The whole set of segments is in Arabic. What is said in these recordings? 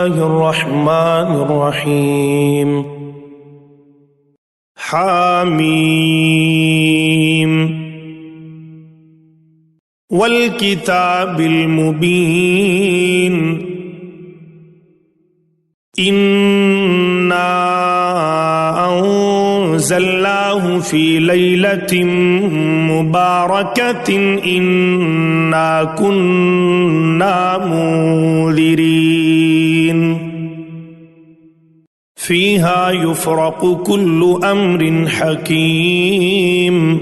الله الرحمن الرحيم حاميم والكتاب المبين إنا أنزلناه في ليلة مباركة إنا كنا منذرين فيها يفرق كل أمر حكيم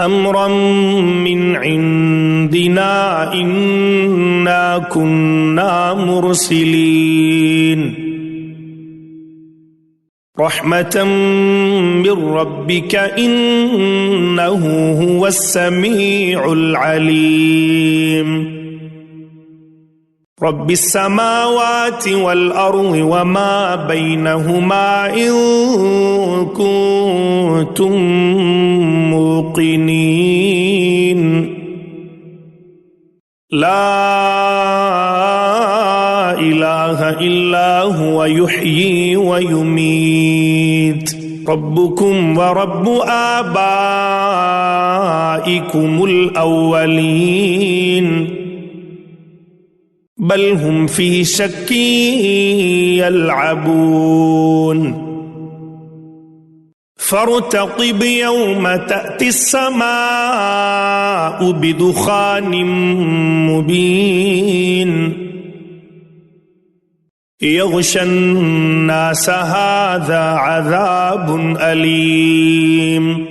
أمرا من عندنا إنا كنا مرسلين رحمة من ربك إنه هو السميع العليم رب السماوات والأرض وما بينهما إن كنتم موقنين لا إله إلا هو يحيي ويميت ربكم ورب آبائكم الأولين بل هم في شك يلعبون فارتقب يوم تأتي السماء بدخان مبين يغشى الناس هذا عذاب أليم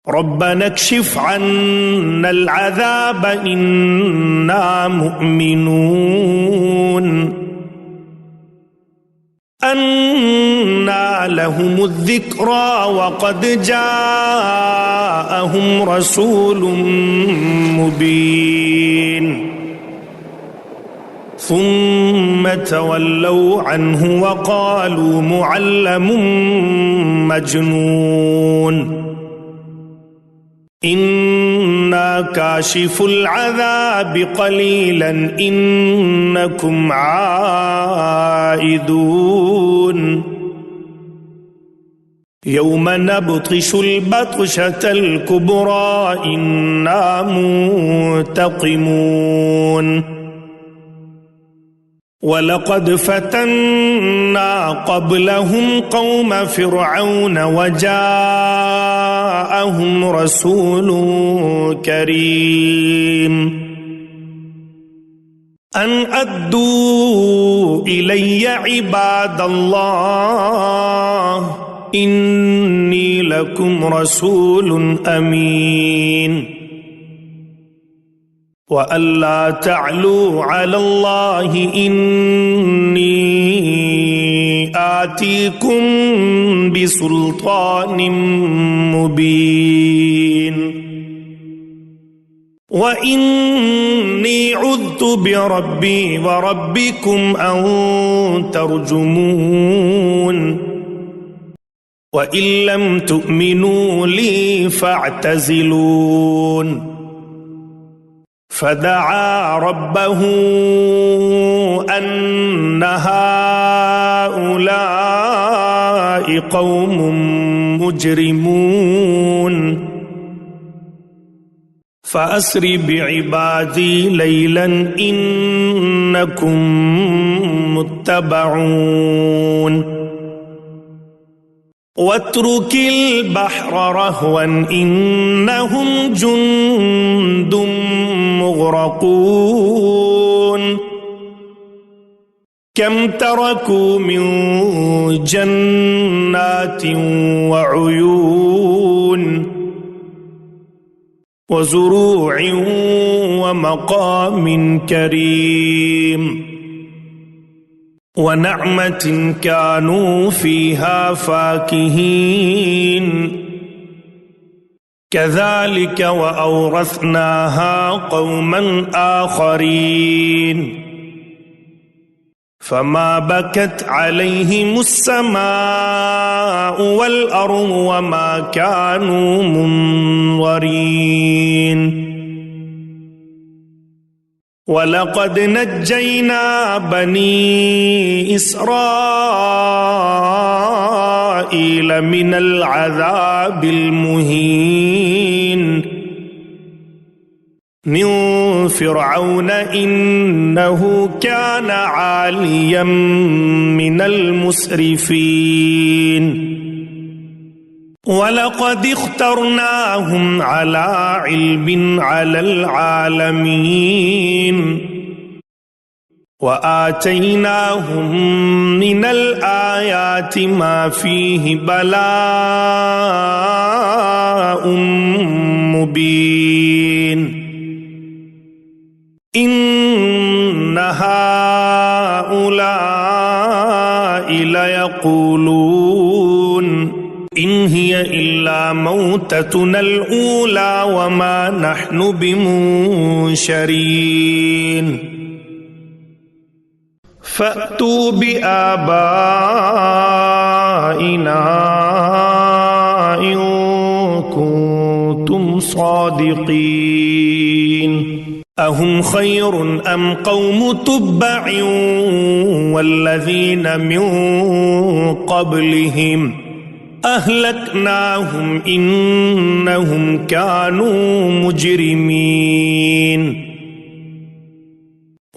ربنا اكشف عنا العذاب إنا مؤمنون أنى لهم الذكرى وقد جاءهم رسول مبين ثم تولوا عنه وقالوا معلم مجنون إنا كاشف العذاب قليلا إنكم عائدون يوم نبطش البطشة الكبرى إنا منتقمون ولقد فتنا قبلهم قوم فرعون وجاءهم رسول كريم أن أدوا إلي عباد الله إني لكم رسول أمين وألا تعلوا على الله إني آتيكم بسلطان مبين وإني عذت بربي وربكم أن ترجمون وإن لم تؤمنوا لي فاعتزلون فدعا ربه أن هؤلاء قوم مجرمون فأسر بعبادي ليلا إنكم متبعون واترك البحر رهوا إنهم جند مغرقون كم تركوا من جنات وعيون وزروع ومقام كريم ونعمة كانوا فيها فاكهين كذلك وأورثناها قوما آخرين فما بكت عليهم السماء والأرض وما كانوا منظرين ولقد نجينا بني إسرائيل من العذاب المهين من فرعون إنه كان عاليا من المسرفين ولقد اخترناهم على علم على العالمين وآتيناهم من الآيات ما فيه بلاء مبين إن هؤلاء ليقولون إن هي إلا موتتنا الأولى وما نحن بمنشرين فأتوا بآبائنا إن كنتم صادقين أهم خير أم قوم تبع والذين من قبلهم أهلكناهم إنهم كانوا مجرمين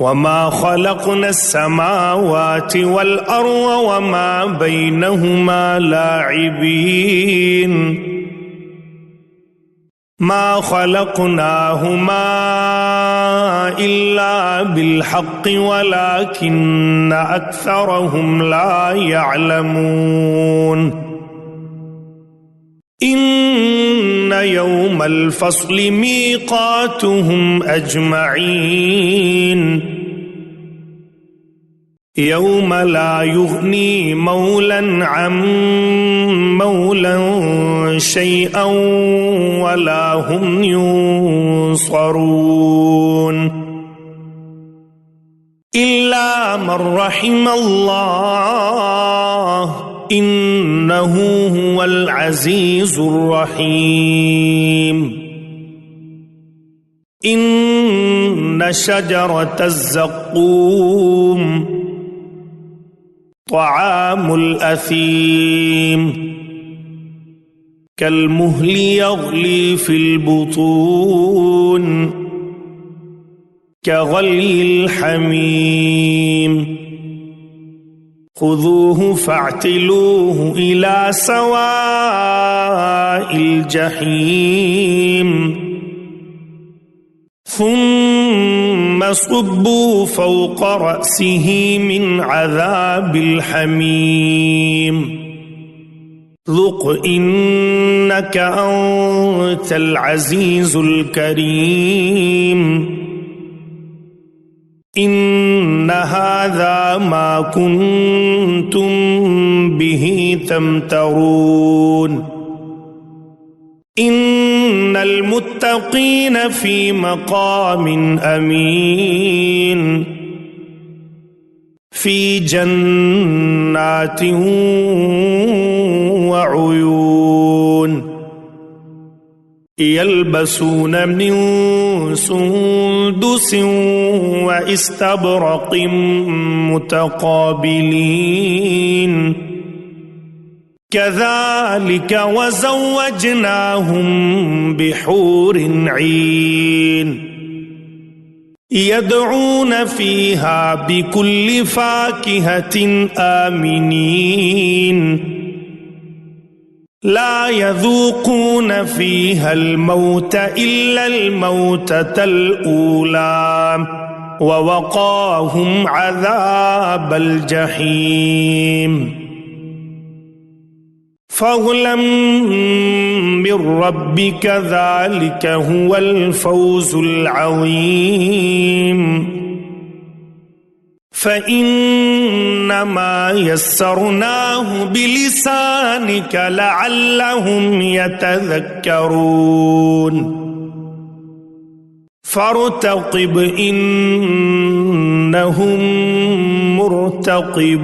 وما خلقنا السماوات والأرض وما بينهما لاعبين ما خلقناهما إلا بالحق ولكن أكثرهم لا يعلمون إن يوم الفصل ميقاتهم أجمعين يوم لا يغني مولا عن مولا شيئا ولا هم ينصرون إلا من رحم الله إنه هو العزيز الرحيم إن شجرة الزقوم طعام الأثيم كالمهل يغلي في البطون كغلي الحميم خذوه فاعتلوه إلى سواء الجحيم ثم صبوا فوق رأسه من عذاب الحميم ذق إنك أنت العزيز الكريم إن هذا ما كنتم به تمترون إن المتقين في مقام أمين في جنات وعيون يلبسون من سندس واستبرق متقابلين كذلك وزوجناهم بحور عين يدعون فيها بكل فاكهة آمنين لا يذوقون فيها الموت إلا الموتة الأولى ووقاهم عذاب الجحيم فضلا من ربك ذلك هو الفوز العظيم فإنما يسرناه بلسانك لعلهم يتذكرون فارتقب إنهم مرتقبون